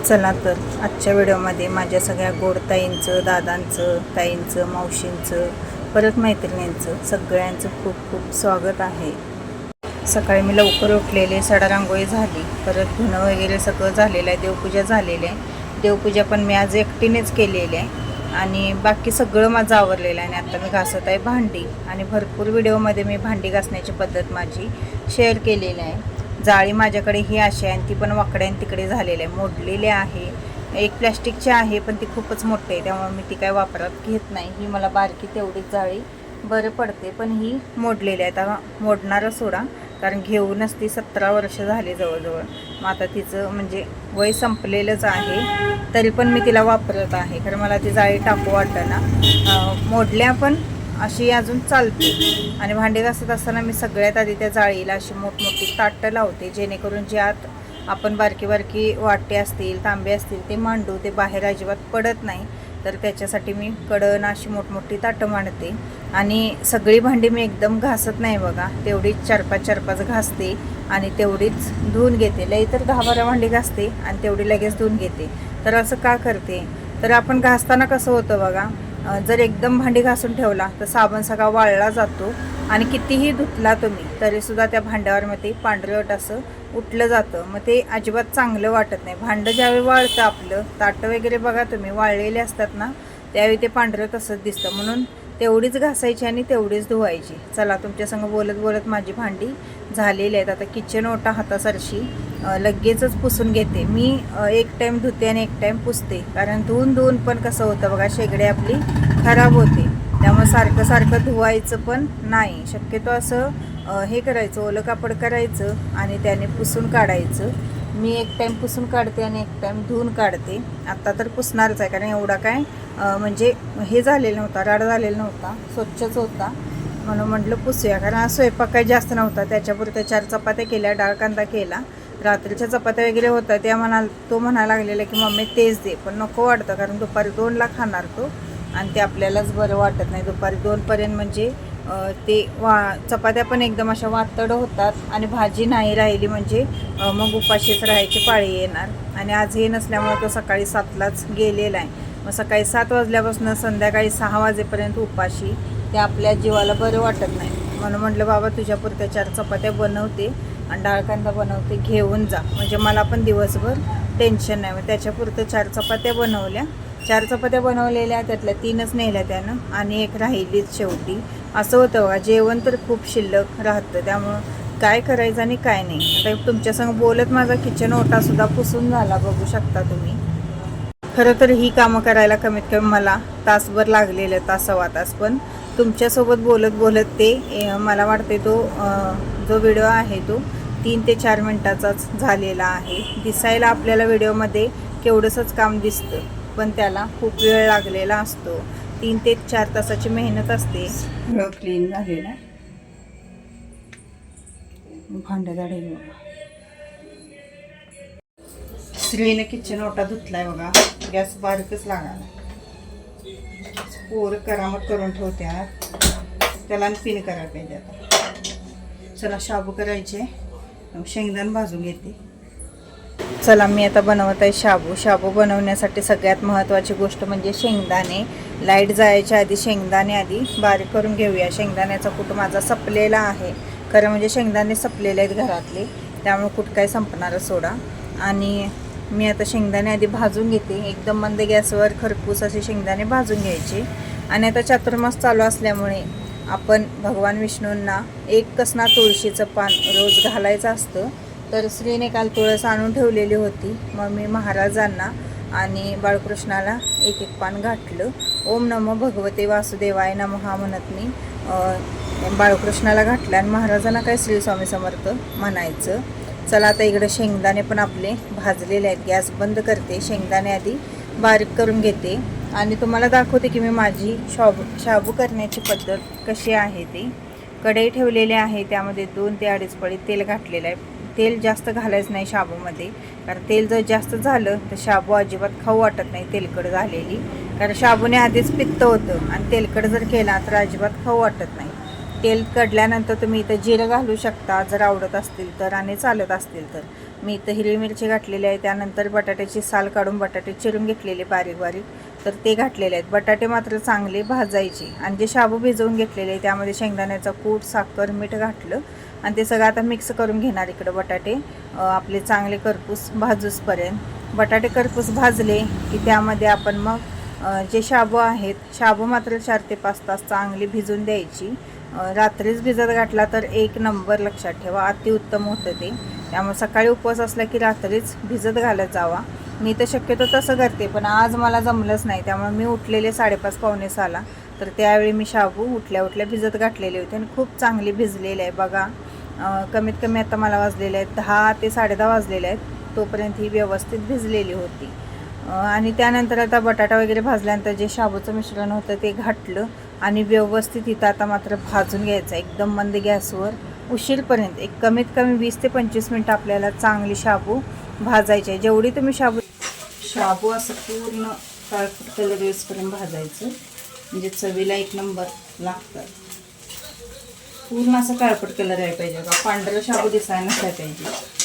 चला तर आजच्या व्हिडिओमध्ये माझ्या सगळ्या गोड ताईंचं, दादांचं, ताईंचं, मावशींचं, परत मैत्रिणींचं सगळ्यांचं खूप खूप स्वागत आहे. सकाळी मी लवकर उठलेले, सडा रांगोळी झाली, परत धुणं वगैरे सगळं झालेलं आहे, देवपूजा झालेली आहे. देवपूजा पण मी आज एकटीनेच केलेली आहे आणि बाकी सगळं माझं आवरलेलं आहे. आणि आता मी घासत आहे भांडी आणि भरपूर व्हिडिओमध्ये मी भांडी घासण्याची पद्धत माझी शेअर केलेली आहे. जाळी माझ्याकडे ही अशी आहे आणि ती पण वाकड्याने तिकडे झालेली आहे, मोडलेली आहे. एक प्लॅस्टिकची आहे पण ती खूपच मोठी आहे, त्यामुळे मी ती काय वापरात घेत नाही. ही मला बारकी तेवढीच जाळी बरं पडते, पण ही मोडलेली आहे. आता मोडणारं सोडा, कारण घेऊनच ती 17 वर्ष झाली जवळजवळ. मग आता तिचं म्हणजे वय संपलेलंच आहे, तरी पण मी तिला वापरत आहे, कारण मला ती जाळी टाकू वाटना. मोडल्या पण अशी अजून चालते. आणि भांडी घासत असताना मी सगळ्यात आधी त्या जाळीला अशी मोठमोठी ताटं लावते, जेणेकरून जे आत आपण बारकी बारकी वाटे असतील, तांबे असतील ते मांडू, ते बाहेर अजिबात पडत नाही. तर त्याच्यासाठी मी कडण अशी मोठमोठी ताटं मांडते. आणि सगळी भांडी मी एकदम घासत नाही बघा, तेवढीच 4-5 घासते आणि तेवढीच धुवून घेते. लई तर 10-12 भांडी घासते आणि तेवढी लगेच धुवून घेते. तर असं का करते, तर आपण घासताना कसं होतं बघा, जर एकदम भांडी घासून ठेवला तर साबण सगळा वाळला जातो आणि कितीही धुतला तुम्ही तरीसुद्धा त्या भांड्यावर मग ते पांढरट असं उठलं जातं. मग ते अजिबात चांगलं वाटत नाही. भांडं ज्यावेळी वाळतं, आपलं ताटं वगैरे बघा तुम्ही वाळलेले असतात ना, त्यावेळी ते पांढरं तसंच दिसतं. म्हणून तेवढीच घासायची आणि तेवढीच धुवायची. चला, तुमच्यासंग बोलत बोलत माझी भांडी झालेली आहेत. आता किचन ओटा हातासारशी लगेचच पुसून घेते मी. एक टाईम धुते आणि एक टाईम पुसते, कारण धुवून पण कसं होतं बघा, शेगडी आपली खराब होते. त्यामुळे सारखं सारखं धुवायचं पण नाही. शक्यतो असं हे करायचं, ओलं कापड करायचं आणि त्याने पुसून काढायचं. मी एक टाईम पुसून काढते आणि एक टाईम धुवून काढते. आत्ता तर पुसणारच आहे, कारण एवढा काय म्हणजे हे झालेलं नव्हता, राड झालेला नव्हता, स्वच्छच होता. म्हणून म्हटलं पुसूया, कारण हा स्वयंपाक काही जास्त नव्हता. त्याच्यापुरत्या 4 चपात्या केल्या, डाळ कांदा केला. रात्रीच्या चपात्या वगैरे होत्या, तो म्हणायला लागलेला की मम्मी तेच दे, पण नको वाटतं, कारण दुपारी 2ला खाणार तो आणि ते आपल्यालाच बरं वाटत नाही. दुपारी 2पर्यंत म्हणजे ते चपात्या पण एकदम अशा वातड होतात आणि भाजी नाही राहिली म्हणजे मग उपाशीच राहायची पाळी येणार. आणि आज हे नसल्यामुळे तो सकाळी 7लाच गेलेला आहे. मग सकाळी 7 वाजल्यापासून संध्याकाळी 6 वाजेपर्यंत उपाशी, ते आपल्या जीवाला बरं वाटत नाही. म्हणून म्हटलं बाबा तुझ्यापुरत्या 4 चपात्या बनवते आणि डाळ कांदा बनवते, घेऊन जा, म्हणजे मला पण दिवसभर टेन्शन नाही. मग त्याच्यापुरतं 4 चपात्या बनवल्या. 4 चपात्या बनवलेल्या, त्यातल्या 3च नेल्या त्यानं आणि एक राहिलीच शेवटी. असं होतं बघा, जेवण तर खूप शिल्लक राहतं, त्यामुळं काय करायचं आणि काय नाही. आता तुमच्यासंग बोलत माझा किचन ओटासुद्धा पुसून झाला, बघू शकता तुम्ही. खरं तर ही कामं करायला कमीत कमी मला तासभर लागलेलं, तास-सव्वा तास. पण तुमच्यासोबत बोलत बोलत ते मला वाटते तो जो व्हिडिओ आहे तो 3 ते 4 मिनटाचाच झालेला आहे. दिसायला आपल्याला व्हिडिओमध्ये केवढंसंच काम दिसतं, पण त्याला खूप वेळ लागलेला असतो. 3 ते 4 तासाची मेहनत असते. सगळं क्लीन झालेलं आहे. भांडेदाडे श्रीने किचन ओटा धुतलाय बघा. गॅस बारीकच लागायला, पोरं करामत करून ठेवत्यात, त्याला पिन करायला पाहिजे. आता चला शाबू करायचे, शेंगदाणे भाजून घेते. चला, मी आता बनवत आहे शाबू. शाबू बनवण्यासाठी सगळ्यात महत्त्वाची गोष्ट म्हणजे शेंगदाणे. लाईट जायच्या आधी शेंगदाणे आधी बारीक करून घेऊया. शेंगदाण्याचा कूट माझा संपलेला आहे, खरं म्हणजे शेंगदाणे संपलेले आहेत घरातले, त्यामुळे कूट काय संपणार सोडा. आणि मी आता शेंगदाणे आधी भाजून घेते. एकदम मंद गॅसवर खरपूस असे शेंगदाणे भाजून घ्यायचे. आणि आता चातुर्मास चालू असल्यामुळे आपण भगवान विष्णूंना 1 कसना तुळशीचं पान रोज घालायचं असतं. तर श्रीने काल तुळस आणून ठेवलेली होती, मग मी महाराजांना आणि बाळकृष्णाला 1-1 पान घातलं. ओम नमो भगवते वासुदेवाय नमः म्हणत मी बाळकृष्णाला घातलं आणि महाराजांना काय श्री स्वामी समर्थ म्हणायचं. चला, आता इकडे शेंगदाणे पण आपले भाजलेले आहेत. गॅस बंद करते, शेंगदाणे आधी बारीक करून घेते आणि तुम्हाला दाखवते की मी माझी शाबू करण्याची पद्धत कशी आहे ती. कढई ठेवलेली आहे, त्यामध्ये 2 ते 2.5 पळी तेल घातलेलं आहे. तेल जास्त घालायचं नाही शाबूमध्ये, कारण तेल जर जास्त झालं तर शाबू अजिबात खाऊ वाटत नाही तेलकट झालेली, कारण शाबूने आधीच पित्त होतं आणि तेलकट जर केला तर अजिबात खाऊ वाटत नाही. तेल कढल्यानंतर तुम्ही इथं जिरं घालू शकता जर आवडत असतील तर आणि चालत असतील तर. मी इथं हिरवी मिरची घातलेली आहे. त्यानंतर बटाट्याची साल काढून बटाटे चिरून घेतलेले बारीक बारीक तर ते घातलेले आहेत. बटाटे मात्र चांगले भाजायचे आणि जे शाबू भिजवून घेतलेले आहे त्यामध्ये शेंगदाण्याचा कूट, साखर, मीठ घातलं आणि ते सगळं आता मिक्स करून घेणार. इकडं बटाटे आपले चांगले करपूस भाजूसपर्यंत. बटाटे करपूस भाजले की त्यामध्ये आपण मग जे शाबू आहेत, शाबू मात्र 4 ते 5 तास चांगली भिजून द्यायची. रात्रीच भिजत घातला तर एक नंबर, लक्षात ठेवा, अतिउत्तम होतं ते. त्यामुळे सकाळी उपवास असला की रात्रीच भिजत घालत जावा. मी तर शक्यतो तसं करते, पण आज मला जमलंच नाही. त्यामुळे मी उठलेले 5:30 पावणे 6ला, तर त्यावेळी मी शाबू उठल्या उठल्या भिजत घातलेले होते आणि खूप चांगली भिजलेले आहे बघा. कमीत कमी आता मला वाजलेले आहेत 10 ते 10:30 वाजलेले आहेत. तोपर्यंत ही व्यवस्थित भिजलेली होती. आणि त्यानंतर आता बटाटा वगैरे भाजल्यानंतर जे शाबूचं मिश्रण होतं ते घातलं आणि व्यवस्थित इथं आता मात्र भाजून घ्यायचं एकदम मंद गॅसवर उशीरपर्यंत. एक कमीत कमी 20 ते 25 मिनटं आपल्याला चांगली शाबू भाजायची आहे. जेवढी तुम्ही शाबू असं पूर्ण काळपट कलर येऊपर्यंत भाजायचं, म्हणजे चवीला एक नंबर लागतात. पूर्ण असं काळपट कलर यायला पाहिजे बघा, पांढरं शाबू दिसायला नसायला पाहिजे.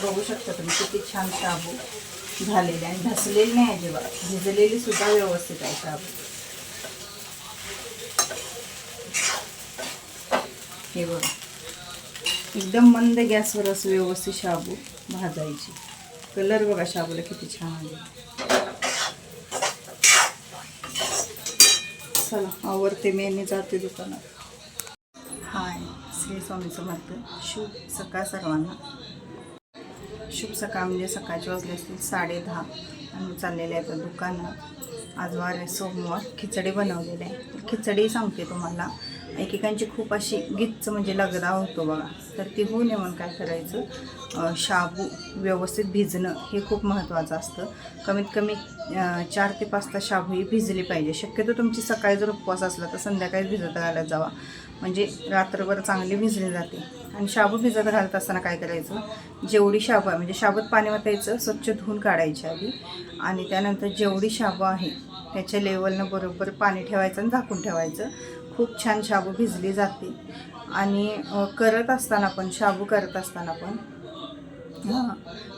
बघू शकता तुम्ही किती छान शाबू झालेले आणि धसलेली नाही अजिबात, भिजलेली सुद्धा व्यवस्थित आहे शाबू. हे बघा, एकदम मंद गॅसवर असं व्यवस्थित शाबू भाजायची. कलर बघा शाबूला किती छान आले. चला आवरते मी आणि जाते दुकानात. हाय, श्री स्वामी समर्थ. शुभ सकाळ सर्वांना. शुभ सकाळ म्हणजे सकाळचे वाजले असतील 10:30 आणि चाललेले आहे दुकानात. आज वार आहे सोमवार. खिचडी बनवलेली आहे. तर खिचडी सांगते तुम्हाला. एकेकांची खूप अशी गिच्च म्हणजे लगदा होतो बघा, तर ती होऊ नये म्हणून काय करायचं, शाबू व्यवस्थित भिजणं हे खूप महत्त्वाचं असतं. कमीत कमी 4 ते 5 तास शाबू ही भिजली पाहिजे. शक्यतो तुमची सकाळी जर उपवास असला तर संध्याकाळीच भिजत घालत जावा, म्हणजे रात्रभर चांगली भिजली जाते. आणि शाबू भिजत घालत असताना काय करायचं, जेवढी शाबू आहे म्हणजे शाबूत पाणी वतायचं, स्वच्छ धुवून काढायची आधी, आणि त्यानंतर जेवढी शाबू आहे त्याच्या लेवलनं बरोबर पाणी ठेवायचं आणि झाकून ठेवायचं. खूप छान शाबू भिजली जाते. आणि करत असताना पण, शाबू करत असताना पण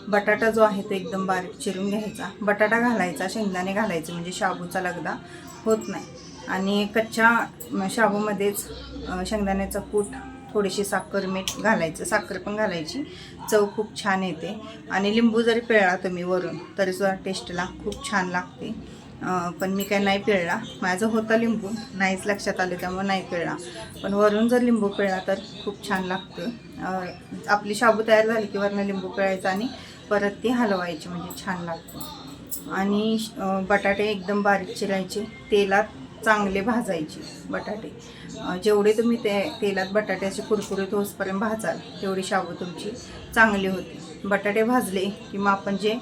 बटाटा जो आहे तो एकदम बारीक चिरून घ्यायचा. बटाटा घालायचा, शेंगदाणे घालायचे, म्हणजे शाबूचा लगदा होत नाही. आणि कच्च्या शाबूमध्येच शेंगदाण्याचा कूट, थोडीशी साखर, मीठ घालायचं. साखर पण घालायची, चव खूप छान येते. आणि लिंबू जरी पिळला तुम्ही वरून तरीसुद्धा टेस्टला खूप छान लागते. पण मी काय नाही पिळला, माझं होता लिंबू, नाहीच लक्षात आलं त्यामुळे नाही पिळला. पण वरून जर लिंबू पिळला तर खूप छान लागतं. आपली शाबू तयार झाली की वरून लिंबू पिळायचं आणि परत ती हलवायची, म्हणजे छान लागतं. आणि बटाटे एकदम बारीक चिरायचे, तेलात चांगले भाजायचे बटाटे. जेवढे तुम्ही तेलात बटाटे असे कुरकुरीत होसपर्यंत भाजाल तेवढी शाबू तुमची चांगली होते. बटाटे भाजले की मग आपण जे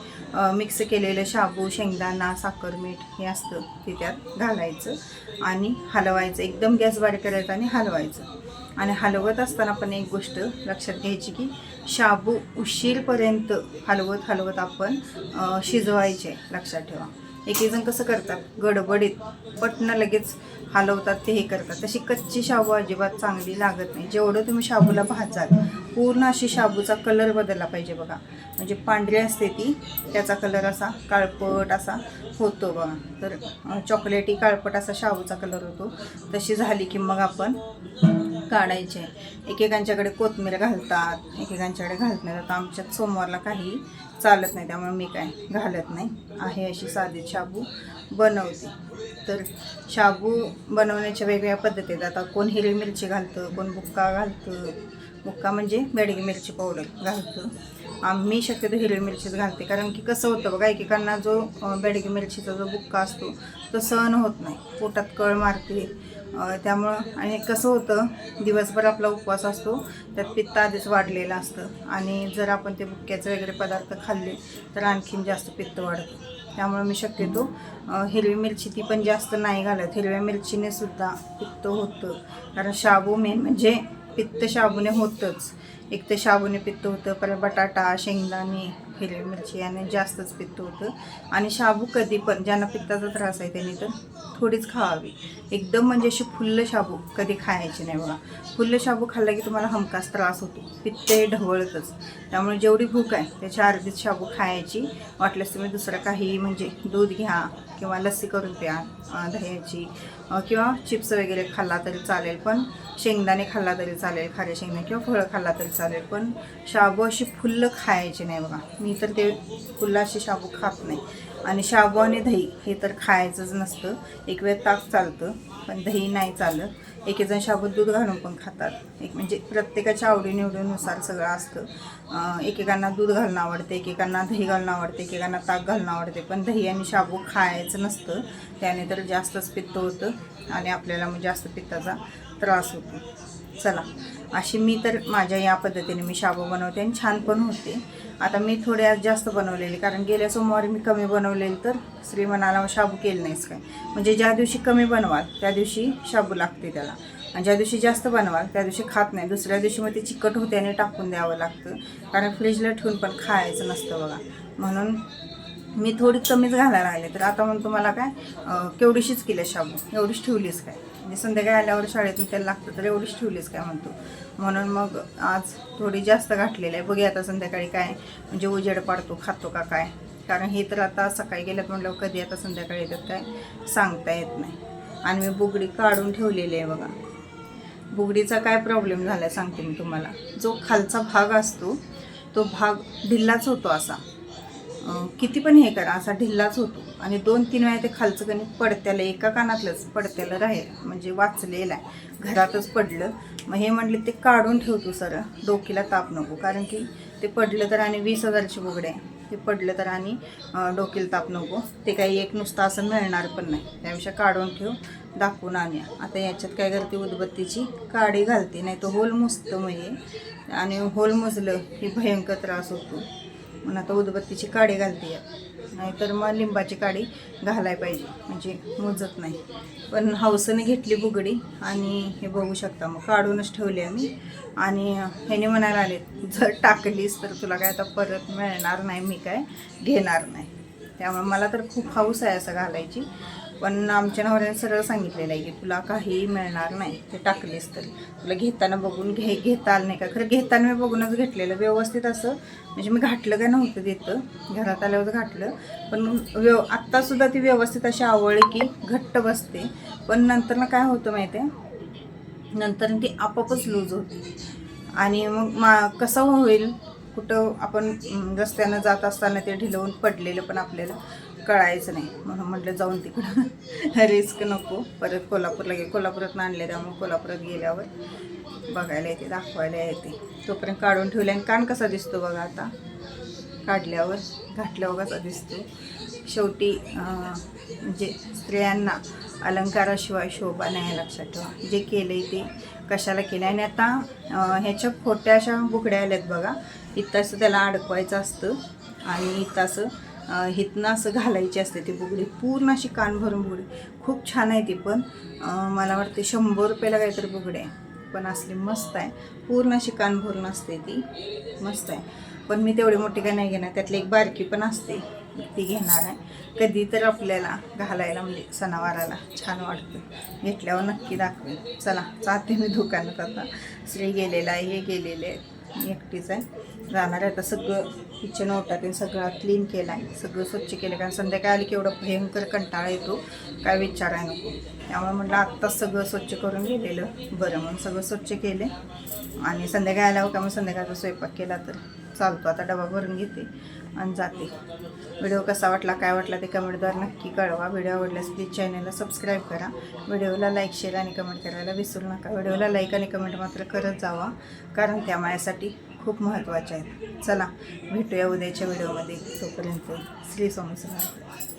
मिक्स केलेलं शाबू, शेंगदाणा, साखर, मीठ हे असतं ते त्यात घालायचं आणि हलवायचं. एकदम गॅस बारीक करायचा आणि हलवायचं. आणि हलवत असताना पण एक गोष्ट लक्षात घ्यायची की शाबू उशीरपर्यंत हलवत हलवत आपण शिजवायचे, लक्षात ठेवा. एक जण कसं करतात, गडबडीत पटनं लगेच हलवतात, ते हे करतात. तशी कच्ची शाबू अजिबात चांगली लागत नाही. जेवढं तुम्ही शाबूला भाजाल पूर्ण अशी शाबूचा कलर बदलला पाहिजे बघा, म्हणजे पांढरी असते ती, त्याचा कलर असा काळपट असा होतो बघा. तर चॉकलेटी काळपट असा शाबूचा कलर होतो. तशी झाली की मग आपण काढायचे. एकेकांच्याकडे कोथिंबीर घालतात, एकेकांच्याकडे घालत नाही. आता आमच्यात सोमवारला काही चालत नाही त्यामुळे मी काय घालत नाही. आहे अशी साधी शाबू बनवते. तर शाबू बनवण्याच्या वेगवेगळ्या पद्धती आहेत. आता कोण हिरवी मिरची घालतं, कोण बुक्का घालतं. बुक्का म्हणजे बेडगी मिरची पावडर घालतं. आम्ही शक्यतो हिरवी मिरचीच घालते, कारण की कसं होतं बघा, एकेकांना जो बेडगी मिरचीचा जो बुक्का असतो तो सहन होत नाही, पोटात कळ मारते. त्यामुळं आणि कसं होतं, दिवसभर आपला उपवास असतो, त्यात पित्त आधीच वाढलेलं असतं आणि जर आपण ते बुक्क्याचे वगैरे पदार्थ खाल्ले तर आणखीन जास्त पित्त वाढतं. त्यामुळे मी शक्यतो हिरवी मिरची ती पण जास्त नाही घालत. हिरव्या मिरचीने सुद्धा पित्त होतं, कारण शाबू मेन म्हणजे पित्त शाबूने होतंच. एक तर शाबूने पित्त होतं, परत बटाटा, शेंगदाणे हिरवी मिरची याने जास्तच पित्त होतं. आणि शाबू कधी पण ज्यांना पित्ताचा त्रास आहे त्यांनी तर थोडीच खावावी. एकदम म्हणजे अशी फुल्ल शाबू कधी खायची नाही बघा. फुल्ल शाबू खाल्ला की तुम्हाला हमखास त्रास होतो, पित्त हे ढवळतच. त्यामुळे जेवढी भूक आहे त्याच्या अर्धीच शाबू खायची. वाटल्यास तुम्ही दुसरं काही म्हणजे दूध घ्या किंवा लस्सी करून प्या दह्याची, किंवा चिप्स वगैरे खाल्ला तरी चालेल, पण शेंगदाणे खाल्ला तरी चालेल, खारे शेंगदाणे किंवा फळं खाल्ला तरी चालेल, पण शाबू अशी फुल्ल खायची नाही बघा. मी तर ते फुल्ल अशी शाबू खात नाही. आणि शाबू आणि दही हे तर खायचंच नसतं. एक वेळ ताक चालतं पण दही नाही चालत. एकेकजण शाबूत दूध घालून पण खातात. एक म्हणजे प्रत्येकाच्या आवडीनिवडीनुसार सगळं असतं. एकेकांना दूध घालणं आवडते, एकेकांना दही घालणं आवडते, एकेकांना ताक घालणं आवडते, पण दही आणि शाबू खायचं नसतं. त्याने तर जास्तच पित्त होतं आणि आपल्याला मग जास्त पित्ताचा त्रास होतो. चला, अशी मी तर माझ्या या पद्धतीने मी शाबू बनवते आणि छान पण होते. आता मी थोडे आज जास्त बनवलेले, कारण गेल्या सोमवारी मी कमी बनवलेली, तर श्री म्हणाला शाबू केलं नाहीस काय. म्हणजे ज्या दिवशी कमी बनवाल त्या दिवशी शाबू लागते त्याला, आणि ज्या दिवशी जास्त बनवाल त्या दिवशी खात नाही. दुसऱ्या दिवशी मग ते चिकट होते आणि टाकून द्यावं लागतं, कारण फ्रीजला ठेवून पण खायचं नसतं बघा. म्हणून मी थोडी कमीच घालायला लागले. तर आता म्हणून तुम्हाला काय केवढीशीच केली शाबू, एवढीच ठेवलीस काय, म्हणजे संध्याकाळी आल्यावर शाळेतून त्याला लागतं तर एवढीच ठेवलीस काय म्हणतो. म्हणून मग आज थोडी जास्त घातलेली आहे. बघूया आता संध्याकाळी काय म्हणजे उजेड पाडतो, खातो का काय. कारण हे तर आता सकाळी गेल्यात म्हटलं कधी आता संध्याकाळी येतात काय सांगता येत नाही. आणि मी बुगडी काढून ठेवलेली आहे बघा. बुगडीचा काय प्रॉब्लेम झाला आहे सांगते मी तुम्हाला. जो खालचा भाग असतो तो भाग ढिल्लाच होतो असा, किती पण हे करा असा ढिल्लाच होतो. आणि 2-3 वेळा ते खालचं कणी पडत्याला, एका कानातलंच पडत्याला राहील, म्हणजे वाचलेलं आहे, घरातच पडलं. मग हे म्हटले ते काढून ठेवतो सर, डोकीला ताप नको, कारण की ते पडलं तर आणि 20,000ची बुगडे आहे, ते पडलं तर आणि डोकीला ताप नको. ते काही एक नुसतं असं मिळणार पण नाही, त्यापेक्षा काढून ठेव, दाखवून आणूया. आता याच्यात काय करते, उदबत्तीची काडी घालते, नाही तर होल मुजतं मग हे, आणि होल मुजलं की भयंकर त्रास होतो. म्हणून आता उदबत्तीची काडी घालते यात, नाहीतर मग लिंबाची काडी घालाय पाहिजे, म्हणजे मुजत नाही. पण हौसेने घेतली बुगडी आणि हे बघू शकता मग काढूनच ठेवली आम्ही. आणि ह्याने म्हणायला आले जर टाकलीस तर तुला काय आता परत मिळणार नाही, मी काय घेणार नाही. त्यामुळे मला तर खूप हौस आहे असं घालायची. पण आमच्या नवऱ्याने सरळ सांगितलेलं आहे की तुला काहीही मिळणार नाही ते टाकलीस तर. तुला घेताना बघून घेता आलं नाही का. खरं घेताना मी बघूनच घेतलेलं व्यवस्थित असं, म्हणजे मी घातलं काय नव्हतं तिथं, घरात आल्यावर घातलं. पण आत्तासुद्धा ती व्यवस्थित अशी आवळली की घट्ट बसते. पण नंतर काय होतं माहिती आहे, नंतर ती आपोआपच लूज होते. आणि मग कसं होईल, कुठं आपण रस्त्यानं जात असताना ते ढिलवून पडलेलं पण आपल्याला कळायचं नाही. म्हणून म्हटलं जाऊन तिकडं रिस्क नको. परत कोल्हापुरात आणले, त्यामुळे कोल्हापुरात गेल्यावर बघायला येते, दाखवायला येते. तोपर्यंत काढून ठेवले. आणि कान कसा दिसतो बघा आता काढल्यावर, घातल्यावर कसा दिसतो. शेवटी म्हणजे स्त्रियांना अलंकाराशिवाय शोभा नाही, लक्षात ठेवा. जे केलं ते कशाला केलं. आणि आता ह्याच्या खोट्या अशा बुगड्या आल्यात बघा, इथं असं त्याला अडकवायचं असतं आणि इथं असं हिथनं असं घालायची असते ती बुगडी, पूर्ण अशी कान भरून बुगडी. खूप छान आहे ती, पण मला वाटते 100 रुपयाला काहीतरी बुगडी आहे, पण असली मस्त आहे. पूर्ण अशी कान भरून असते ती, मस्त आहे. पण मी तेवढी मोठी काय नाही घेणार, त्यातली एक बारकी पण असते ती घेणार आहे. कधी तर आपल्याला घालायला म्हणजे सणावाराला छान वाटतं, घेतल्यावर नक्की दाखवेल. चला जाते मी दुकानात. आता श्री गेलेला आहे, हे गेलेले आहे, मी एकटीच आहे, जाणार आहे. आता सगळं किचन ओटातील सगळं क्लीन केलं आहे, सगळं स्वच्छ केलं, कारण संध्याकाळी आली की एवढं भयंकर कंटाळा येतो काय विचाराय नको. त्यामुळे म्हटलं आत्ताच सगळं स्वच्छ करून गेलेलं बरं. म्हणून सगळं स्वच्छ केले आणि संध्याकाळी आल्यावर का मग संध्याकाळचा स्वयंपाक केला तर चालतो. आता डबा भरून घेते आणि जाते. व्हिडिओ कसा वाटला, काय वाटला ते कमेंटद्वारे नक्की कळवा. व्हिडिओ आवडल्यास प्लीज चॅनलला सबस्क्राईब करा. व्हिडिओला लाईक, शेअर आणि कमेंट करायला विसरू नका. व्हिडिओला लाईक आणि कमेंट मात्र करत जावा, कारण त्या माझ्यासाठी खूप महत्त्वाच्या आहेत. चला भेटूया उद्याच्या व्हिडिओमध्ये. तोपर्यंत श्री स्वामी समर्थ.